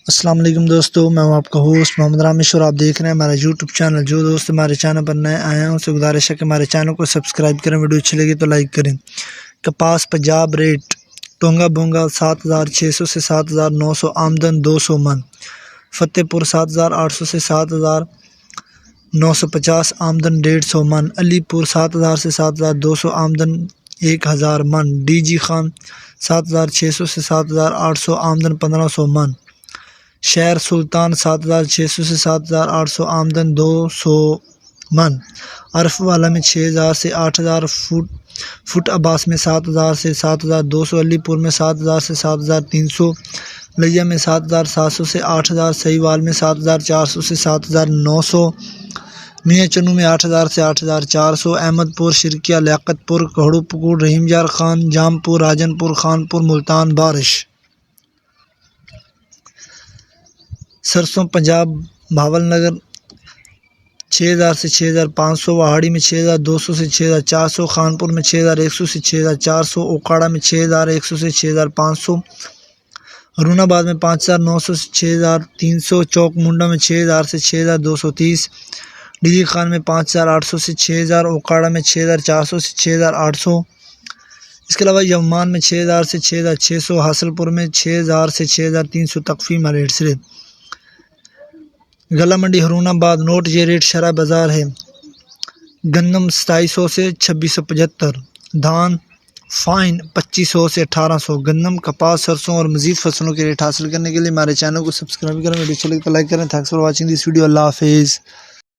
السلام علیکم دوستو، میں ہوں آپ کا ہوسٹ محمد رامش اور آپ دیکھ رہے ہیں ہمارا یوٹیوب چینل۔ جو دوست ہمارے چینل پر نئے آئے ہیں ان سے گزارش ہے کہ ہمارے چینل کو سبسکرائب کریں، ویڈیو اچھی لگی تو لائک کریں۔ کپاس پنجاب ریٹ: ٹونگا بونگا 7600 سے 7900 آمدن 200 من، فتح پور 7800 سے 7950 آمدن 150 من، علی پور 7000 سے 7200 آمدن 1000 من، ڈی جی خان 7600 سے 7800 آمدن 1500 من، شہر سلطان 7600 سے 7800 آمدن 200 من، عرف والا میں 6000 سے 8000، فٹ عباس میں 7000 سے 7200، علی پور میں 7000 سے 7300، لیا میں 7700 سے 8000، سہیوال میں 7400 سے 7900، میاں چنو میں 8000 سے 8400، احمد پور، شرکیہ، لیاقت پور، کھڑو پکوڑ، رحیم یار خان، جام پور، راجن پور، خان پور، ملتان بارش۔ سرسوں پنجاب بھاول نگر 6000 سے 6500، وہاڑی میں 6200 سے 6400، خانپور میں 6100 سے 6400، اوکاڑا میں 6100 سے 6500، ہرون آباد میں 5900 سے 6300، چوک منڈا میں 6000 سے 6230، ڈی جی خان میں 5800 سے 6000، اوکاڑا میں 6400 سے 6800، اس کے علاوہ یومان میں 6000 سے 6600، حاصل پور میں 6000 سے 6300 تقفیمہ ریٹ سے۔ گلا منڈی ہرون آباد نوٹ یہ ریٹ شرح بازار ہے۔ گندم 2700 سے 2675، دھان فائن 2500 سے 1800، گندم، کپاس، سرسوں اور مزید فصلوں کے ریٹ حاصل کرنے کے لیے ہمارے چینل کو سبسکرائب کریں، ویڈیو اچھی لگے تو لائک کریں۔ Thanks for watching this video. اللہ حافظ۔